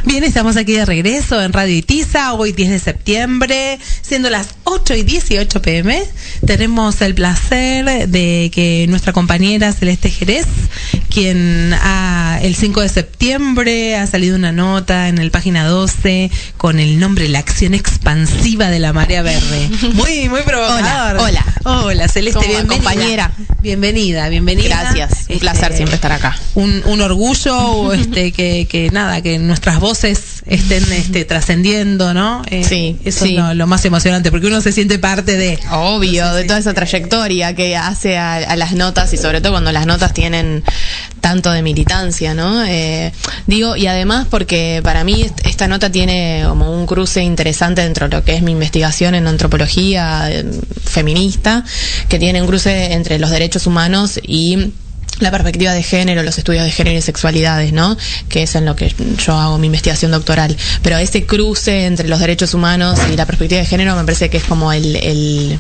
Bien, estamos aquí de regreso en Radio Itiza, hoy 10 de septiembre, siendo las 8:18 p.m. Tenemos el placer de que nuestra compañera Celeste Jerez, quien el 5 de septiembre ha salido una nota en el página 12 con el nombre La acción expansiva de la marea verde. Muy provocador. Hola, Celeste, como bienvenida. Compañera. Bienvenida. Gracias, un placer siempre estar acá. Un orgullo que nuestras voces estén trascendiendo, ¿no? Sí, eso sí. es lo más emocionante, porque uno se siente parte de... Obvio, de toda esa trayectoria que hace a las notas, y sobre todo cuando las notas tienen tanto de militancia, ¿no? Y además porque para mí esta nota tiene como un cruce interesante dentro de lo que es mi investigación en antropología feminista, que tiene un cruce entre los derechos humanos y la perspectiva de género, los estudios de género y sexualidades, ¿no? Que es en lo que yo hago mi investigación doctoral. Pero ese cruce entre los derechos humanos y la perspectiva de género me parece que es como el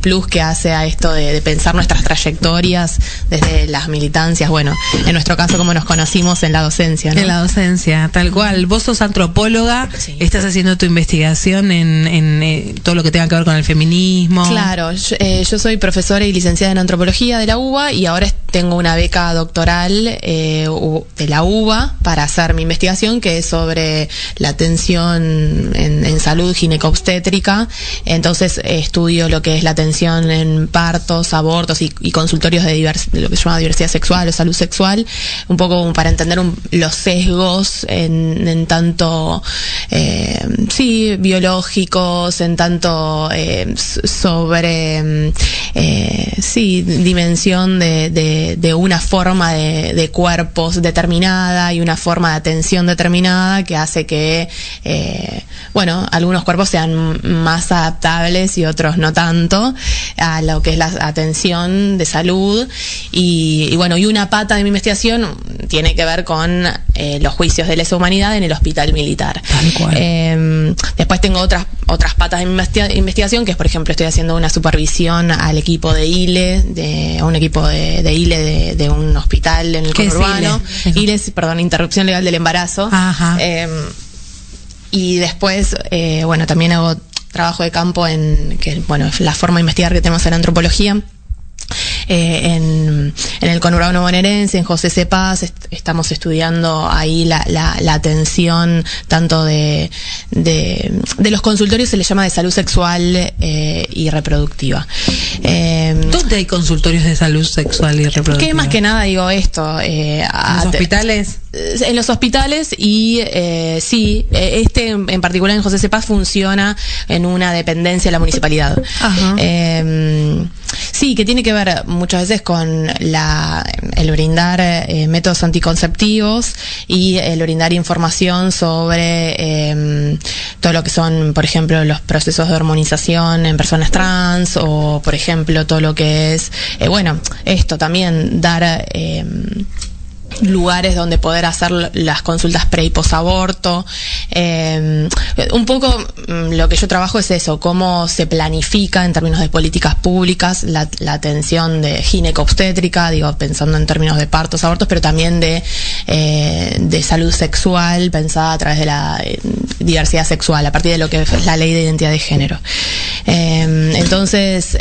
plus que hace a esto de pensar nuestras trayectorias desde las militancias, bueno, en nuestro caso como nos conocimos en la docencia, ¿no? En la docencia, tal cual. Vos sos antropóloga, sí. Estás haciendo tu investigación en todo lo que tenga que ver con el feminismo. Claro, yo soy profesora y licenciada en antropología de la UBA y ahora tengo una beca doctoral de la UBA para hacer mi investigación, que es sobre la atención en salud ginecobstétrica. Entonces estudio lo que es la atención en partos, abortos y consultorios de lo que se llama diversidad sexual o salud sexual, un poco para entender los sesgos en tanto biológicos, en tanto sobre dimensión de una forma de cuerpos determinada y una forma de atención determinada que hace que algunos cuerpos sean más adaptables y otros no tanto a lo que es la atención de salud y una pata de mi investigación tiene que ver con los juicios de lesa humanidad en el hospital militar. Tal cual. Después tengo otras patas de mi investigación, que es, por ejemplo, estoy haciendo una supervisión al equipo de ILE, de un hospital en el conurbano. ILE es, interrupción legal del embarazo. Ajá. Y después, también hago trabajo de campo la forma de investigar que tenemos en antropología. En el conurbano bonaerense, en José C. Paz, estamos estudiando ahí la atención tanto de los consultorios, se les llama de salud sexual y reproductiva. ¿Dónde hay consultorios de salud sexual y reproductiva? Que más que nada digo esto. ¿En los hospitales? En los hospitales y en particular en José C. Paz funciona en una dependencia de la municipalidad. Ajá. Que tiene que ver muchas veces con el brindar métodos anticonceptivos y el brindar información sobre todo lo que son, por ejemplo, los procesos de hormonización en personas trans o, por ejemplo, todo lo que es, esto también dar lugares donde poder hacer las consultas pre y posaborto. Un poco lo que yo trabajo es eso, cómo se planifica en términos de políticas públicas la atención de ginecobstétrica, pensando en términos de partos, abortos, pero también de salud sexual pensada a través de la diversidad sexual, a partir de lo que es la ley de identidad de género. Entonces,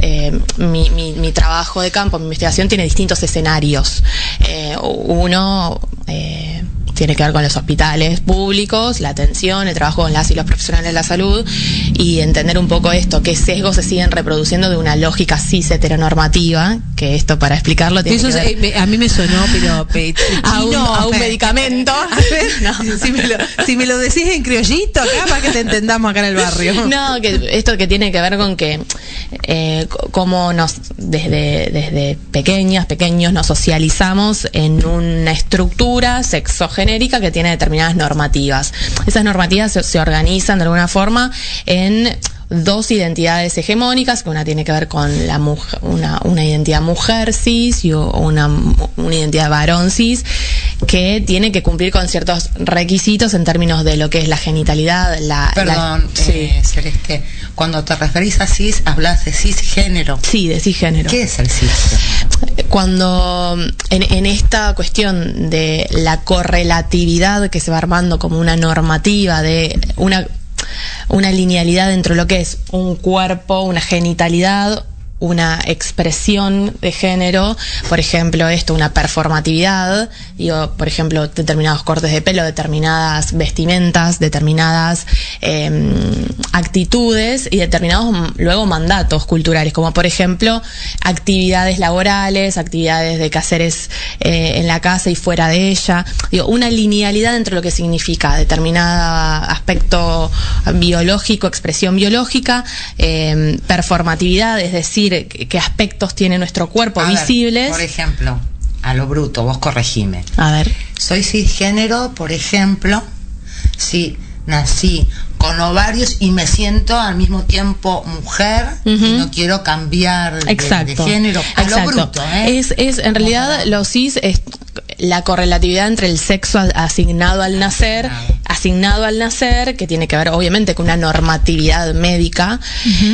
mi trabajo de campo, mi investigación tiene distintos escenarios. Uno tiene que ver con los hospitales públicos, la atención, el trabajo con las y los profesionales de la salud y entender un poco esto, qué sesgos se siguen reproduciendo de una lógica cis heteronormativa, que esto para explicarlo tiene que ver... a mí me sonó, pero a un medicamento. Si me lo decís en criollito acá para que te entendamos acá en el barrio. No, que esto que tiene que ver con que cómo desde pequeños nos socializamos en una estructura sexogenérica que tiene determinadas normativas. Esas normativas se organizan de alguna forma en dos identidades hegemónicas, que una tiene que ver con la mujer, una identidad mujer cis y una identidad varón cis, que tiene que cumplir con ciertos requisitos en términos de lo que es la genitalidad. Celeste, cuando te referís a cis, hablas de cisgénero. Sí, de cisgénero. ¿Qué es el cisgénero? cuando en esta cuestión de la correlatividad que se va armando como una normativa de una linealidad dentro de lo que es un cuerpo, una genitalidad, una expresión de género, por ejemplo, una performatividad, digo, por ejemplo, determinados cortes de pelo, determinadas vestimentas, determinadas actitudes y determinados luego mandatos culturales, como por ejemplo actividades laborales, actividades de quehaceres en la casa y fuera de ella, digo, una linealidad dentro de lo que significa determinado aspecto biológico, expresión biológica, performatividad, es decir, qué aspectos tiene nuestro cuerpo visibles. Por ejemplo, a lo bruto, vos corregime. A ver. Soy cisgénero, por ejemplo, si nací con ovarios y me siento al mismo tiempo mujer y no quiero cambiar de género. A lo bruto, Es en realidad lo cis es la correlatividad entre el sexo asignado al nacer, que tiene que ver obviamente con una normatividad médica,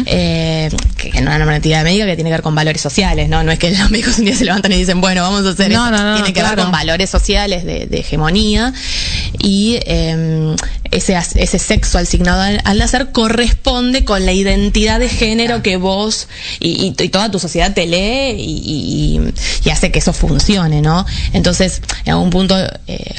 que una normatividad médica que tiene que ver con valores sociales, no es que los médicos un día se levantan y dicen, bueno, vamos a hacer esto. Tiene que ver con valores sociales de hegemonía, y ese sexo asignado al nacer corresponde con la identidad de género que vos y toda tu sociedad te lee y hace que eso funcione, ¿no? Entonces, en algún punto,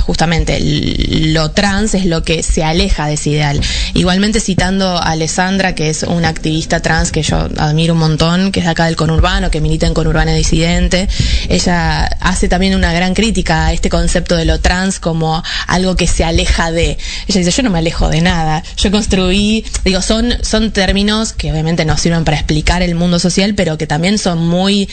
justamente, lo trans es lo que se aleja de ese ideal. Igualmente, citando a Alessandra, que es una activista trans que yo admiro un montón, que es de acá del conurbano, que milita en Conurbano Disidente, ella hace también una gran crítica a este concepto de lo trans como algo que se aleja de. Ella dice, yo no me alejo de nada, yo construí, digo, son términos que obviamente nos sirven para explicar el mundo social, pero que también son muy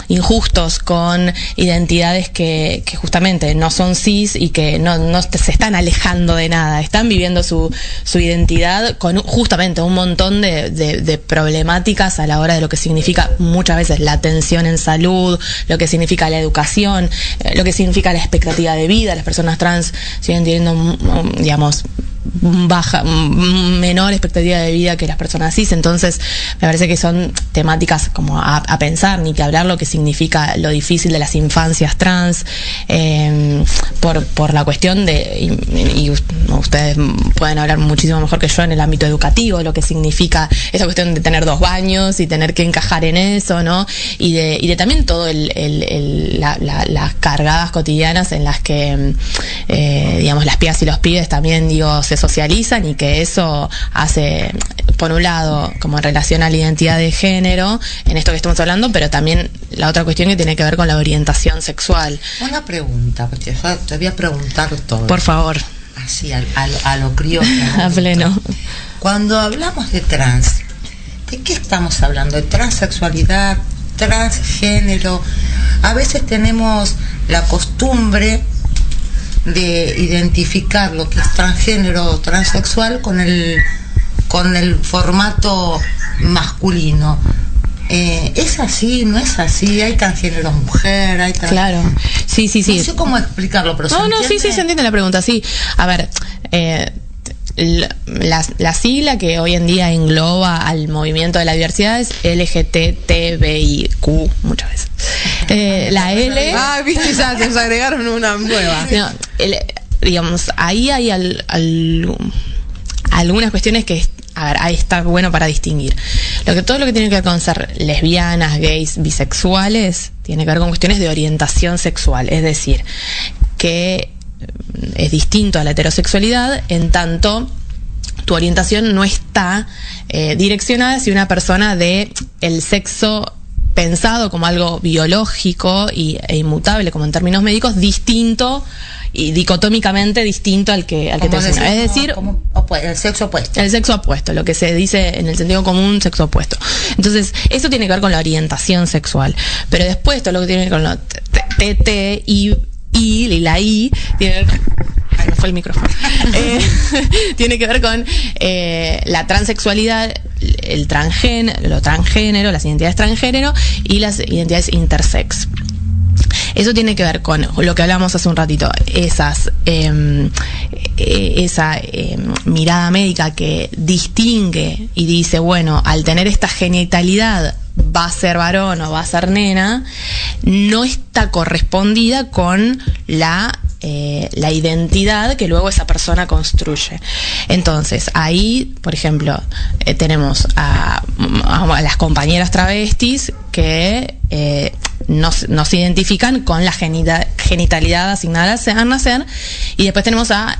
injustos con identidades que justamente no son cis y que no se están alejando de nada, están viviendo su identidad con justamente un montón de problemáticas a la hora de lo que significa muchas veces la atención en salud, lo que significa la educación, lo que significa la expectativa de vida. Las personas trans siguen teniendo, digamos, menor expectativa de vida que las personas cis. Entonces me parece que son temáticas como a pensar, ni que hablar lo que significa lo difícil de las infancias trans, por la cuestión de, y ustedes pueden hablar muchísimo mejor que yo en el ámbito educativo, lo que significa esa cuestión de tener 2 baños y tener que encajar en eso, ¿no? Y de también todo las cargadas cotidianas en las que digamos, las pibas y los pibes también, digo, se socializan, y que eso hace, por un lado, como en relación a la identidad de género, en esto que estamos hablando, pero también la otra cuestión que tiene que ver con la orientación sexual. Una pregunta, porque yo te voy a preguntar todo. Por favor. Así, a lo criollo. A pleno. Cuando hablamos de trans, ¿de qué estamos hablando? ¿De transexualidad, transgénero? A veces tenemos la costumbre de identificar lo que es transgénero o transexual con el formato masculino. ¿Es así? ¿No es así? ¿Hay transgénero mujer? ¿Hay Claro, sí. No sé cómo explicarlo, pero sí, se entiende la pregunta, sí. A ver, la sigla que hoy en día engloba al movimiento de la diversidad es LGTBIQ, muchas veces. La L... viste, ya se agregaron una nueva. No, digamos, ahí hay algunas cuestiones que, a ver, ahí está bueno para distinguir. Todo lo que tiene que ver con ser lesbianas, gays, bisexuales, tiene que ver con cuestiones de orientación sexual, es decir, que es distinto a la heterosexualidad en tanto tu orientación no está direccionada hacia una persona de el sexo pensado como algo biológico e inmutable, como en términos médicos, distinto y dicotómicamente distinto al que te enseña. Es decir, el sexo opuesto. El sexo opuesto, lo que se dice en el sentido común, sexo opuesto. Entonces, eso tiene que ver con la orientación sexual. Pero después, todo lo que tiene que ver con lo TT y la I, tiene... Ay, me fue el micrófono. Tiene que ver con la transexualidad, lo transgénero, las identidades transgénero y las identidades intersex. Eso tiene que ver con lo que hablamos hace un ratito, esa mirada médica que distingue y dice, bueno, al tener esta genitalidad va a ser varón o va a ser nena, no está correspondida con la identidad que luego esa persona construye. Entonces, ahí, por ejemplo, tenemos a las compañeras travestis que nos identifican con la genitalidad asignada al nacer, y después tenemos a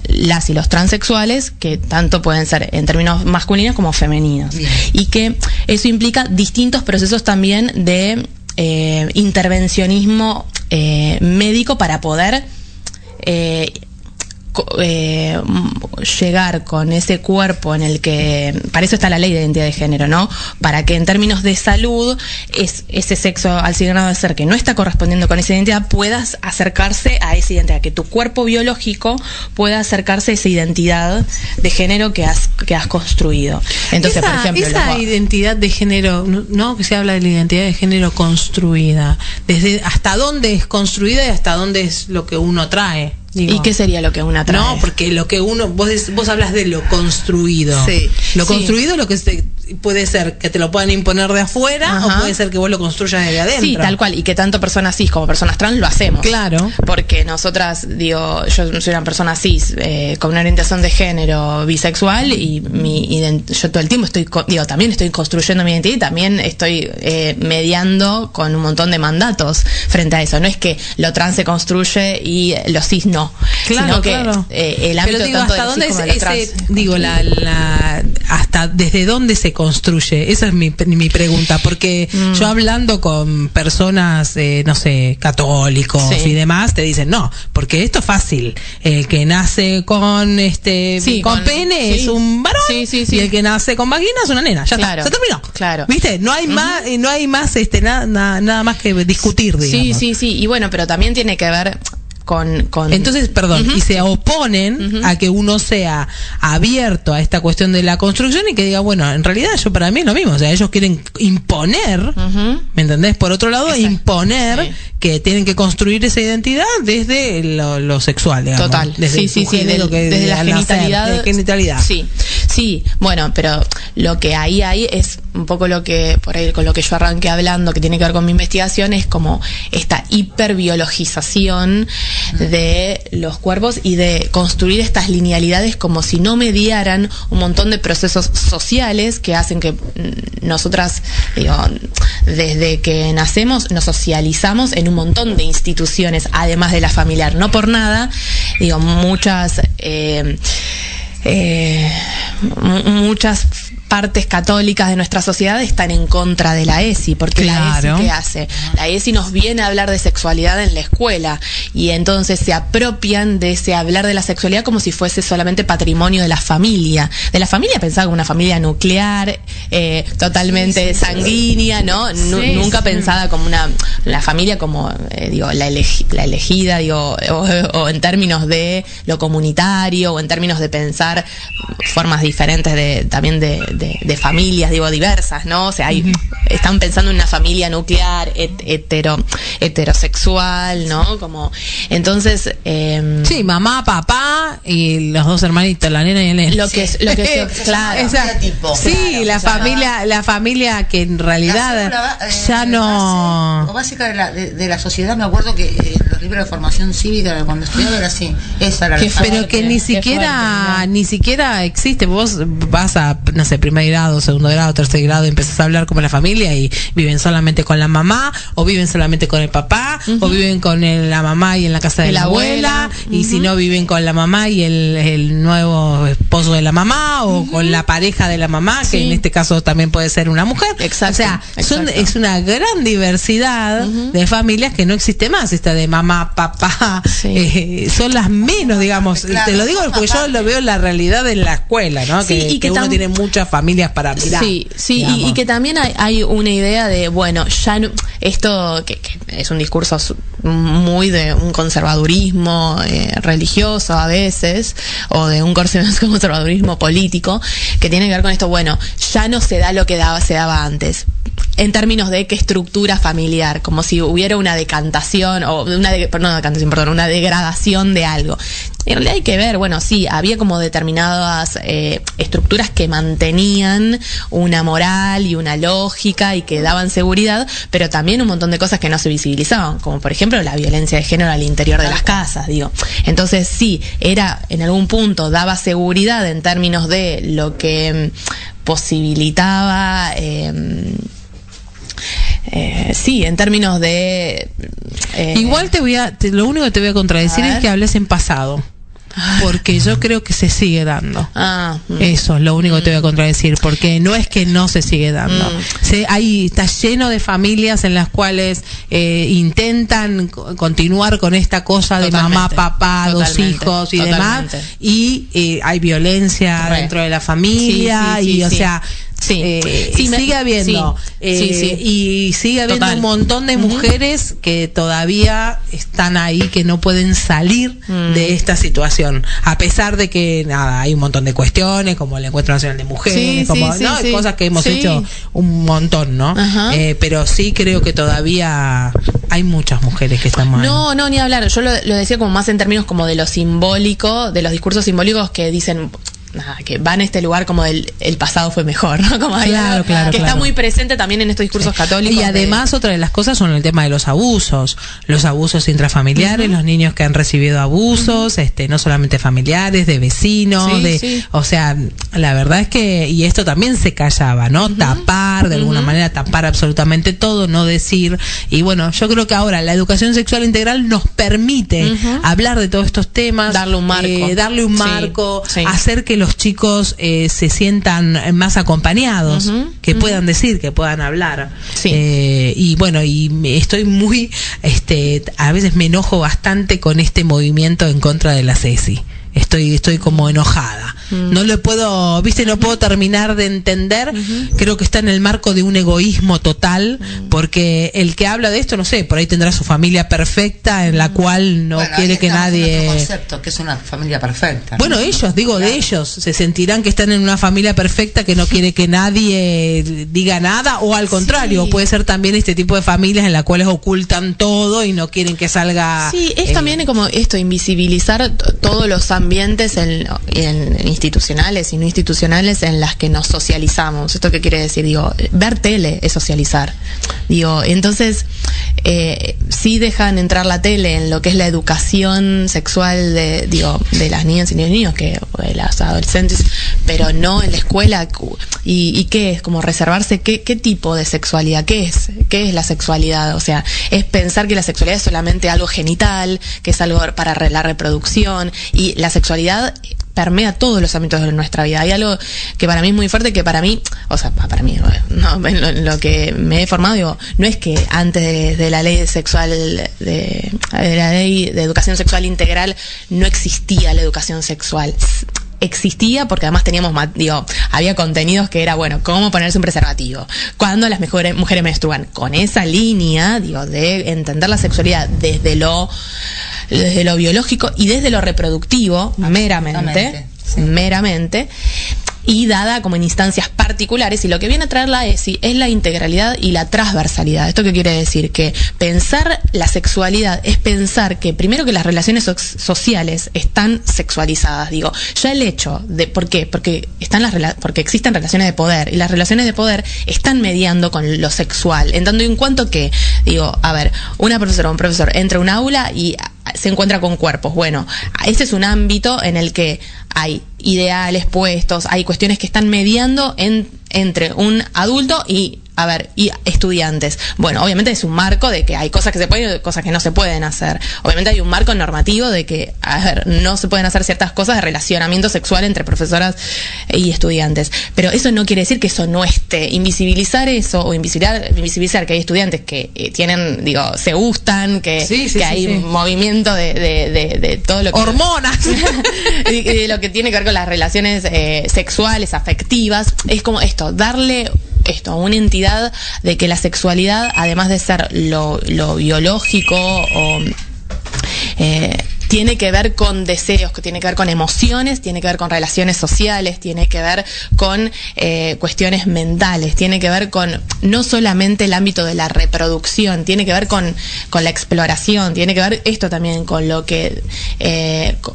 las y los transexuales, que tanto pueden ser en términos masculinos como femeninos. Bien. Y que eso implica distintos procesos también de intervencionismo médico para poder llegar con ese cuerpo en el que, para eso está la ley de identidad de género, ¿no? Para que en términos de salud ese sexo asignado de ser que no está correspondiendo con esa identidad puedas acercarse a esa identidad, que tu cuerpo biológico pueda acercarse a esa identidad de género que has construido. Entonces, por ejemplo, esa identidad de género, ¿no? Que se habla de la identidad de género construida, desde hasta dónde es construida y hasta dónde es lo que uno trae. Digo, ¿y qué sería lo que una trae? No, porque lo que uno, vos hablas de lo construido. Sí. Lo construido, lo que puede ser que te lo puedan imponer de afuera, ajá, o puede ser que vos lo construyas desde adentro. Sí, tal cual, y que tanto personas cis como personas trans lo hacemos. Claro. Porque nosotras, yo soy una persona cis con una orientación de género bisexual, y yo todo el tiempo también estoy construyendo mi identidad, y también estoy mediando con un montón de mandatos frente a eso. No es que lo trans se construye y lo cis no. Claro, sino que claro. El ámbito pero digo, tanto ¿hasta dónde es ese? Digo, hasta desde dónde se construye. Esa es mi pregunta, porque yo hablando con personas, no sé, católicos, sí, y demás, te dicen no, porque esto es fácil. El que nace con con pene, sí, es un varón, sí, y el que nace con vagina es una nena. Ya claro, está, se terminó. Claro. ¿Viste? No hay más, no hay más nada más que discutir, digamos. Sí. Y bueno, pero también tiene que ver con... Entonces, perdón, y se oponen a que uno sea abierto a esta cuestión de la construcción y que diga, bueno, en realidad para mí es lo mismo, o sea, ellos quieren imponer, ¿me entendés? Por otro lado, imponer que tienen que construir esa identidad desde lo sexual, digamos. Total, desde desde la genitalidad. Sí, bueno, pero lo que ahí hay es un poco lo que, por ahí con lo que yo arranqué hablando, que tiene que ver con mi investigación, es como esta hiperbiologización de los cuerpos y de construir estas linealidades como si no mediaran un montón de procesos sociales que hacen que nosotras, desde que nacemos nos socializamos en un montón de instituciones, además de la familiar. No por nada, muchas partes católicas de nuestra sociedad están en contra de la ESI, porque claro, la ESI, ¿qué hace? La ESI nos viene a hablar de sexualidad en la escuela, y entonces se apropian de ese hablar de la sexualidad como si fuese solamente patrimonio de la familia. De la familia pensaba como una familia nuclear, totalmente sanguínea, ¿no? Nunca pensada como la familia como, la elegida, o en términos de lo comunitario, o en términos de pensar formas diferentes también de familias, diversas, ¿no? O sea, están pensando en una familia nuclear, heterosexual, ¿no? Como, entonces... sí, mamá, papá y los dos hermanitos, la nena y el nene. Lo que claro. Sí, la familia que en realidad ya no... Base básica de la sociedad, me acuerdo que los libros de formación cívica, cuando estudiaba era así, esa era pero que ni siquiera existe. Vos vas a, no sé, primer grado, segundo grado, tercer grado, y empezás a hablar como la familia y viven solamente con la mamá, o viven solamente con el papá, o viven con la mamá y en la casa de la abuela, y si no viven con la mamá y el nuevo esposo de la mamá, o con la pareja de la mamá, que en este caso también puede ser una mujer. Exacto, o sea, es una gran diversidad de familias que no existe más, esta de mamá, papá, son las menos, digamos. Claro, te lo digo porque yo lo veo en la realidad de la escuela, ¿no? Sí, que uno tiene muchas familias para mirar. Sí, y que también hay una idea de, bueno, ya no, esto que es un discurso muy de un conservadurismo religioso a veces, o de un conservadurismo político, que tiene que ver con esto, bueno, ya no se da lo que se daba antes, en términos de qué estructura familiar, como si hubiera una decantación, o una degradación de algo. en realidad hay que ver, bueno, sí, había como determinadas estructuras que mantenían una moral y una lógica y que daban seguridad, pero también un montón de cosas que no se visibilizaban, como por ejemplo la violencia de género al interior de las casas, digo. Entonces sí, era en algún punto, daba seguridad en términos de lo que posibilitaba... sí, en términos de... Igual lo único que te voy a contradecir es que hables en pasado. Porque yo creo que se sigue dando. Eso es lo único que te voy a contradecir, porque no es que no se sigue dando. Está lleno de familias en las cuales intentan continuar con esta cosa de mamá, papá, dos hijos y demás, y hay violencia dentro de la familia, o sea... sigue habiendo y sigue habiendo un montón de mujeres que todavía están ahí, que no pueden salir de esta situación, a pesar de que hay un montón de cuestiones como el Encuentro Nacional de Mujeres, hay cosas que hemos hecho un montón, ¿no? Pero sí creo que todavía hay muchas mujeres que están mal. No, ni hablar. Yo lo decía como más en términos como de lo simbólico, de los discursos simbólicos que dicen que van a este lugar como el pasado fue mejor, ¿no? Como claro, que está muy presente también en estos discursos católicos. Y además otra de las cosas son el tema de los abusos intrafamiliares, los niños que han recibido abusos, no solamente familiares, de vecinos, o sea, la verdad es que, y esto también se callaba, ¿no? Tapar, de alguna manera tapar absolutamente todo, no decir, y bueno, yo creo que ahora la educación sexual integral nos permite hablar de todos estos temas, darle un marco, hacer que los chicos se sientan más acompañados, que puedan decir, que puedan hablar. Y bueno, y estoy muy, a veces me enojo bastante con este movimiento en contra de la CESI. Estoy como enojada. No lo puedo, no puedo terminar de entender. Creo que está en el marco de un egoísmo total, porque el que habla de esto, no sé, por ahí tendrá su familia perfecta en la cual no quiere que nadie... Otro concepto, que es una familia perfecta, ¿no? Bueno, ellos, de ellos, se sentirán que están en una familia perfecta que no quiere que nadie diga nada, o al contrario, puede ser también este tipo de familias en las cuales ocultan todo y no quieren que salga... Sí, es también como esto, invisibilizar todos los ambientes en institucionales y no institucionales en las que nos socializamos. ¿Esto qué quiere decir? Digo, ver tele es socializar. Digo, entonces sí dejan entrar la tele en lo que es la educación sexual de las niñas y niños, que de las adolescentes, pero no en la escuela. ¿Y qué es? Como reservarse qué tipo de sexualidad, qué es la sexualidad. O sea, es pensar que la sexualidad es solamente algo genital, que es algo para la reproducción, y la sexualidad permea todos los ámbitos de nuestra vida. Hay algo que para mí es muy fuerte, que para mí, no, en lo que me he formado, digo, no es que antes de la ley sexual, de la ley de educación sexual integral, no existía la educación sexual. Existía porque además teníamos, había contenidos que era, cómo ponerse un preservativo, cuando las mujeres menstruan, con esa línea, de entender la sexualidad desde lo biológico y desde lo reproductivo, meramente, y dada como en instancias particulares, y lo que viene a traer la ESI es la integralidad y la transversalidad. ¿Esto qué quiere decir? Que pensar la sexualidad es pensar que primero que las relaciones sociales están sexualizadas. Digo, ya el hecho de, ¿por qué? Porque existen relaciones de poder, y las relaciones de poder están mediando con lo sexual, en tanto y en cuanto que, una profesora o un profesor entra a un aula y se encuentra con cuerpos. Bueno, ese es un ámbito en el que hay ideales puestos, hay cuestiones que están mediando entre un adulto y estudiantes. Bueno, obviamente es un marco de que hay cosas que se pueden y cosas que no se pueden hacer. Obviamente hay un marco normativo de que, no se pueden hacer ciertas cosas de relacionamiento sexual entre profesoras y estudiantes. Pero eso no quiere decir que eso no esté. Invisibilizar eso, o invisibilizar que hay estudiantes que tienen, se gustan, que hay movimiento de todo lo que... hormonas. de lo que tiene que ver con las relaciones sexuales, afectivas. Es como darle una entidad de que la sexualidad, además de ser lo biológico o tiene que ver con deseos, que tiene que ver con emociones, tiene que ver con relaciones sociales, tiene que ver con cuestiones mentales, tiene que ver con no solamente el ámbito de la reproducción, tiene que ver con la exploración, tiene que ver esto también con lo que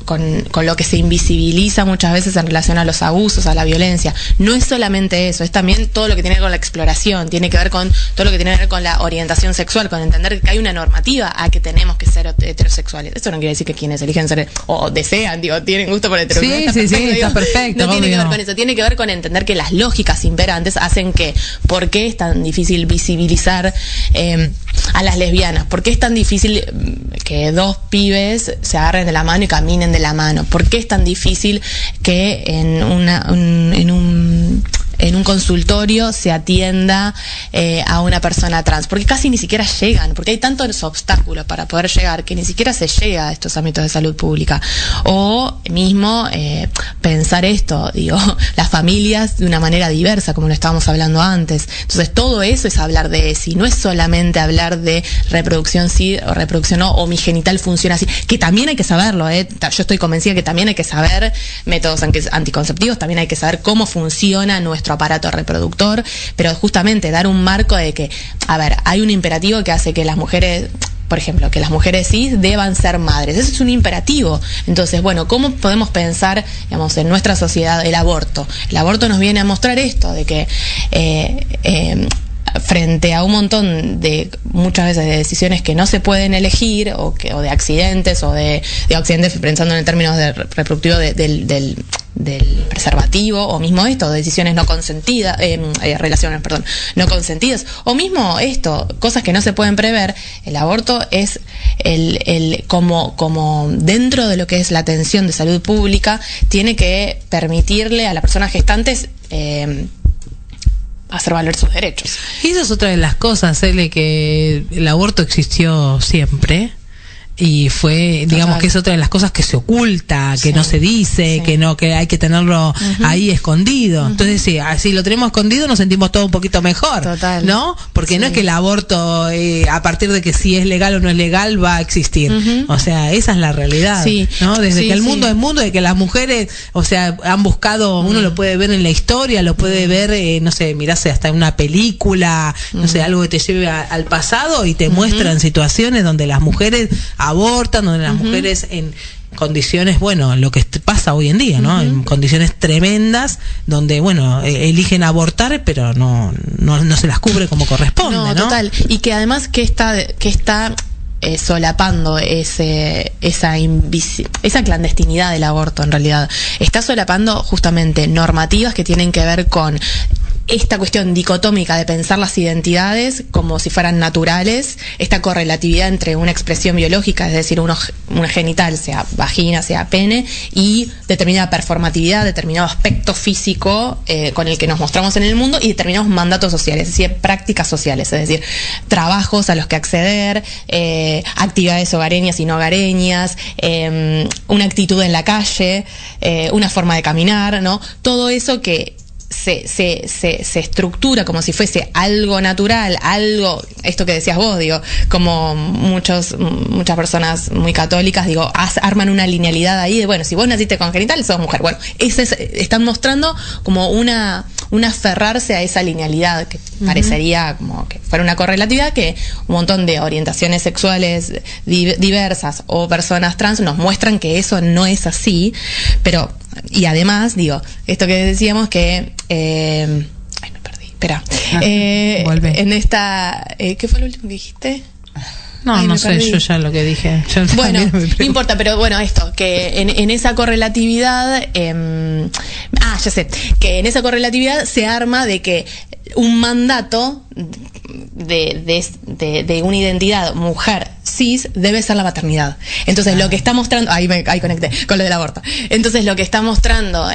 con lo que se invisibiliza muchas veces en relación a los abusos, a la violencia. No es solamente eso, es también todo lo que tiene que ver con la exploración, tiene que ver con todo lo que tiene que ver con la orientación sexual, con entender que hay una normativa a que tenemos que ser heterosexuales. Eso no quiere decir que quienes eligen ser o desean, tienen gusto por heterosexual. Sí, está perfecto. No tiene que ver con eso, tiene que ver con entender que las lógicas imperantes hacen que, ¿por qué es tan difícil visibilizar a las lesbianas? ¿Por qué es tan difícil que dos pibes se agarren de la mano y caminen de la mano? ¿Por qué es tan difícil que en un consultorio se atienda a una persona trans? Porque casi ni siquiera llegan, porque hay tantos obstáculos para poder llegar que ni siquiera se llega a estos ámbitos de salud pública. O mismo pensar esto, las familias de una manera diversa, como lo estábamos hablando antes. Entonces todo eso es hablar de ESI, no es solamente hablar de reproducción sí o reproducción no, o mi genital funciona así, que también hay que saberlo, yo estoy convencida que también hay que saber métodos anticonceptivos, también hay que saber cómo funciona nuestro aparato reproductor, pero justamente dar un marco de que, hay un imperativo que hace que las mujeres, por ejemplo, que las mujeres cis deban ser madres. Eso es un imperativo. Entonces, ¿cómo podemos pensar, en nuestra sociedad el aborto? El aborto nos viene a mostrar esto, de que frente a un montón de, muchas veces, de decisiones que no se pueden elegir, o de accidentes, o de accidentes pensando en términos de reproductivo del preservativo, o mismo esto, decisiones no consentidas, relaciones, no consentidas, o mismo esto, cosas que no se pueden prever. El aborto es como dentro de lo que es la atención de salud pública, tiene que permitirle a las personas gestantes hacer valer sus derechos. Y eso es otra de las cosas, que el aborto existió siempre. Y fue, digamos, que es otra de las cosas que se oculta, que no se dice, que hay que tenerlo ahí escondido. Entonces, si lo tenemos escondido, nos sentimos todos un poquito mejor. Total. ¿No? Porque no es que el aborto, a partir de que si es legal o no es legal, va a existir. O sea, esa es la realidad. ¿No? Desde que el mundo es mundo, de que las mujeres, han buscado, uno lo puede ver en la historia, lo puede ver, mirarse hasta en una película, algo que te lleve al pasado y te muestran situaciones donde las mujeres abortan, donde las mujeres en condiciones, lo que pasa hoy en día, ¿no? En condiciones tremendas, donde, eligen abortar, pero no se las cubre como corresponde, ¿no? Total. Y que además que está solapando esa clandestinidad del aborto, en realidad. Está solapando justamente normativas que tienen que ver con esta cuestión dicotómica de pensar las identidades como si fueran naturales, esta correlatividad entre una expresión biológica, es decir, una genital, sea vagina, sea pene, y determinada performatividad, determinado aspecto físico con el que nos mostramos en el mundo, y determinados mandatos sociales, es decir, prácticas sociales, es decir, trabajos a los que acceder, actividades hogareñas y no hogareñas, una actitud en la calle, una forma de caminar, ¿no? Todo eso que se estructura como si fuese algo natural, algo, esto que decías vos, como muchas personas muy católicas, arman una linealidad ahí de, si vos naciste con genital, sos mujer. Están mostrando como una aferrarse a esa linealidad que parecería como que fuera una correlatividad, que un montón de orientaciones sexuales diversas o personas trans nos muestran que eso no es así, pero... Y además, esto que decíamos que... me perdí, espera. Vuelve. En esta... ¿qué fue lo último que dijiste? No sé, yo ya lo que dije. No importa, pero esto, que en esa correlatividad... ya sé, que en esa correlatividad se arma de que un mandato de una identidad mujer cis debe ser la maternidad. Entonces lo que está mostrando, ahí conecté con lo del aborto. Entonces lo que está mostrando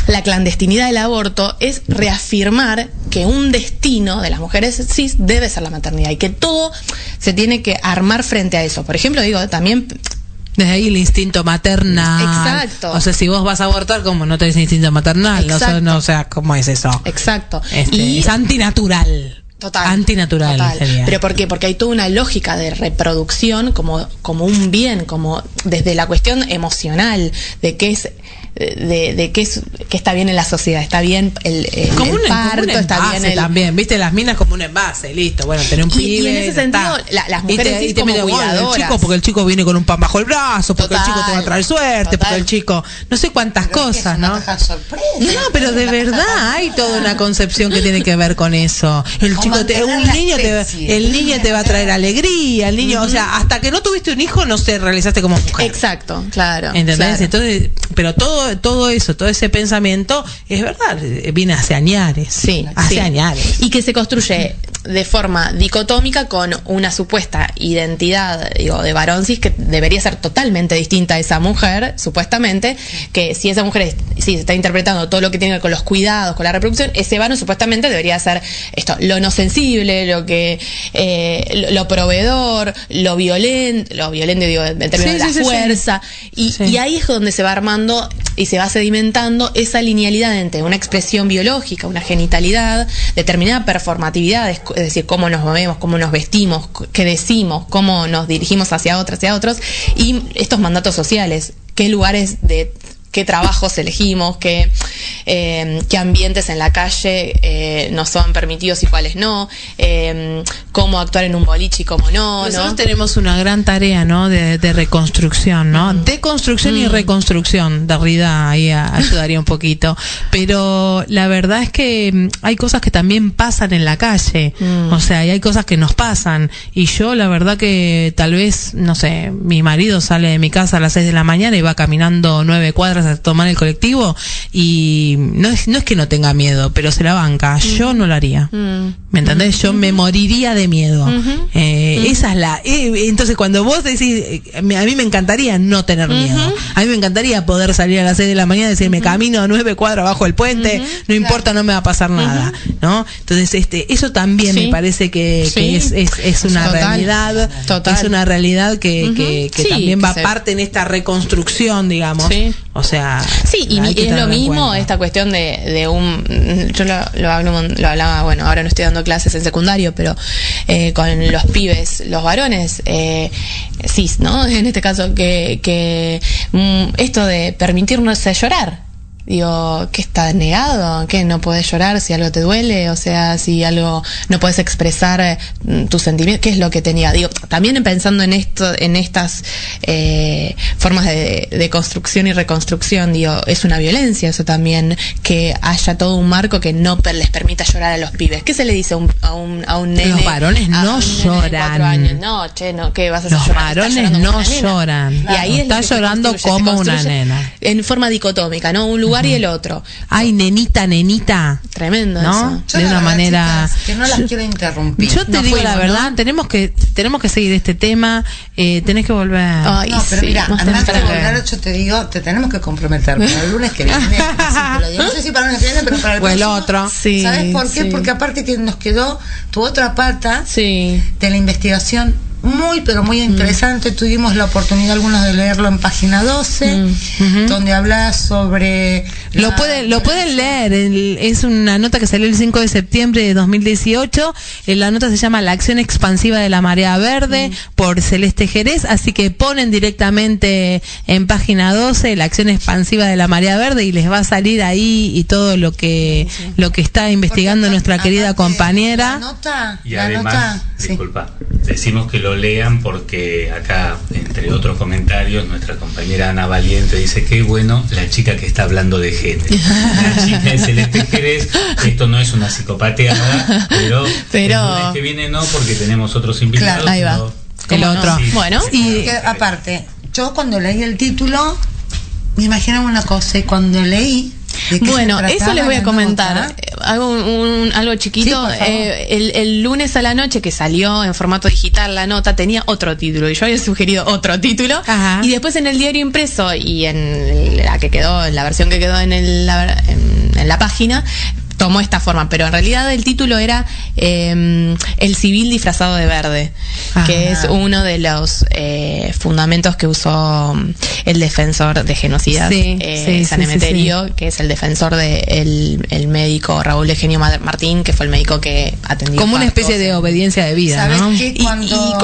la clandestinidad del aborto es reafirmar que un destino de las mujeres cis debe ser la maternidad, y que todo se tiene que armar frente a eso. Por ejemplo, también... Desde ahí el instinto maternal. Exacto. O sea, si vos vas a abortar, como no tenés instinto maternal. Exacto. ¿Cómo es eso? Exacto. Es antinatural. Total, antinatural. total. ¿Pero por qué? Porque hay toda una lógica de reproducción como un bien, como desde la cuestión emocional, de qué es, de qué está bien en la sociedad, está bien el como un parto, envase, está bien también, viste, las minas como un envase, listo, bueno, tener un pibe. Y en ese sentido, las mujeres sí como cuidadoras. El chico, porque el chico viene con un pan bajo el brazo, porque Total, el chico te va a traer suerte, porque el chico, no sé cuántas cosas, ¿no? No, pero de verdad hay toda una concepción que tiene que ver con eso. El chico, el niño te va a traer alegría, el niño, o sea, hasta que no tuviste un hijo no se realizaste como mujer. Exacto, claro. ¿Entendés? Claro. Entonces, pero todo eso, todo ese pensamiento, es verdad, viene hace añares. Sí, hace añares. Y que se construye de forma dicotómica con una supuesta identidad, digo, de varón cis que debería ser totalmente distinta a esa mujer, supuestamente, que si esa mujer se está interpretando todo lo que tiene que ver con los cuidados, con la reproducción, ese varón supuestamente debería ser esto, lo no sensible, lo proveedor, lo violento digo, en términos de la fuerza, y ahí es donde se va armando y se va sedimentando esa linealidad entre una expresión biológica, una genitalidad, determinada performatividad, es decir, cómo nos movemos, cómo nos vestimos, qué decimos, cómo nos dirigimos hacia otros, y estos mandatos sociales, qué lugares qué trabajos elegimos, qué ambientes en la calle nos son permitidos y cuáles no, cómo actuar en un boliche y cómo no. Nosotros tenemos una gran tarea, ¿no? de reconstrucción, ¿no? Deconstrucción y reconstrucción. Derrida ahí ayudaría un poquito. Pero la verdad es que hay cosas que también pasan en la calle. O sea, y hay cosas que nos pasan. Y yo, la verdad que tal vez, no sé, mi marido sale de mi casa a las 6 de la mañana y va caminando 9 cuadras a tomar el colectivo y no es que no tenga miedo, pero se la banca. Yo no lo haría. ¿Me entendés? Yo me moriría de miedo. Esa es entonces cuando vos decís, a mí me encantaría no tener miedo. A mí me encantaría poder salir a las 6 de la mañana y decirme camino 9 cuadras bajo el puente, no importa, no me va a pasar nada, ¿no? Entonces eso también me parece que es una realidad. Es una realidad que también va parte en esta reconstrucción, digamos. O sea, y es lo mismo esta cuestión de yo lo hablaba, bueno, ahora no estoy dando clases en secundario, pero con los pibes, los varones cis, ¿no? En este caso que esto de permitirnos llorar. Digo, ¿qué está negado? ¿Qué no podés llorar si algo te duele? O sea, si algo no podés expresar tus sentimientos, ¿qué es lo que te niega? Digo, también pensando en estas formas de construcción y reconstrucción, digo, es una violencia eso también, que haya todo un marco que no les permita llorar a los pibes. ¿Qué se le dice a un nene? Los varones no lloran. No, ¿qué vas a hacer? Los varones no lloran. Y ahí está llorando como una nena. En forma dicotómica, ¿no? Un lugar y el otro. Ay, nenita. Tremendo, ¿no? Yo de una manera. Chicas, que no las quiero interrumpir. Yo te digo la verdad, tenemos que seguir este tema. Tenés que volver. Ay, no, pero mira, además de volver, yo te digo, te tenemos que comprometer para el lunes que viene. No sé si para el lunes que viene, pero para el próximo. O el otro. ¿Sabes por qué? Porque aparte que nos quedó tu otra pata de la investigación muy, pero muy interesante. Tuvimos la oportunidad algunos de leerlo en página 12, donde habla sobre... Lo pueden leer, es una nota que salió el 5 de septiembre de 2018, la nota se llama La acción expansiva de la marea verde, por Celeste Jerez, así que ponen directamente en página 12 la acción expansiva de la marea verde y les va a salir ahí y todo lo que está investigando nuestra querida compañera. La nota, y además, disculpa, decimos que lo lean porque acá, entre otros comentarios, nuestra compañera Ana Valiente dice que bueno, la chica que está hablando de género. La chica es Celeste Jerez, esto no es una psicopateada, pero el lunes que viene no, porque tenemos otros invitados. Claro, ahí va. El otro. Sí. Bueno, y aparte, yo cuando leí el título me imaginaba una cosa y cuando leí... Bueno, eso les voy a comentar. Hago algo chiquito. Sí, el lunes a la noche que salió en formato digital la nota tenía otro título y yo había sugerido otro título. Ajá. Y después en el diario impreso y en la versión que quedó en la página tomó esta forma, pero en realidad el título era El civil disfrazado de verde, que es uno de los fundamentos que usó el defensor de genocidas, San Emeterio, que es el defensor de el médico Raúl Eugenio Martín, que fue el médico que atendió como una especie de obediencia de vida, ¿no? Y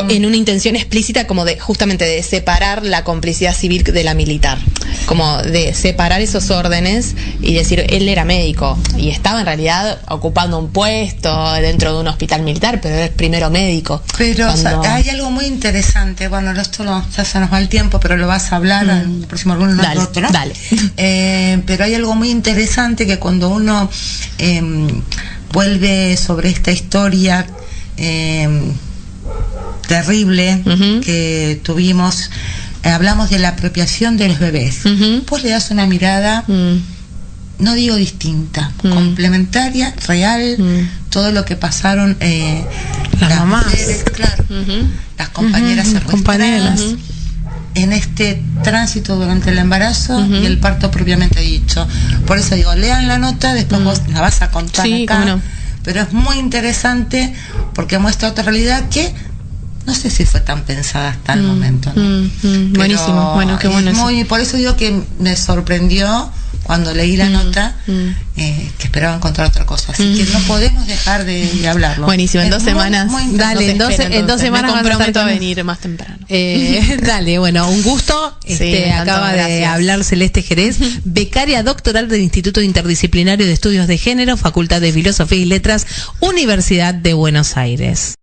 en una intención explícita como de justamente de separar la complicidad civil de la militar, como de separar esos órdenes y decir, él era médico y estaba en realidad ocupando un puesto dentro de un hospital militar, pero era primero médico. Pero hay algo muy interesante, bueno, esto ya se nos va el tiempo, pero lo vas a hablar en el próximo alguno otro. Dale. Pero hay algo muy interesante que cuando uno vuelve sobre esta historia terrible que tuvimos, hablamos de la apropiación de los bebés. Pues le das una mirada, no digo distinta, complementaria, real, todo lo que pasaron las mamás, mujeres, claro, las compañeras secuestradas en este tránsito durante el embarazo y el parto propiamente dicho. Por eso digo, lean la nota, después vos la vas a contar acá, pero es muy interesante porque muestra otra realidad que no sé si fue tan pensada hasta el momento, ¿no? Buenísimo, bueno, qué bueno. Por eso digo que me sorprendió cuando leí la nota, que esperaba encontrar otra cosa. Así que no podemos dejar de hablarlo. Buenísimo, en 2 semanas. Dale, en 2 semanas me comprometo a venir más temprano. Dale, bueno, un gusto. Acaba de hablar Celeste Jerez, becaria doctoral del Instituto Interdisciplinario de Estudios de Género, Facultad de Filosofía y Letras, Universidad de Buenos Aires.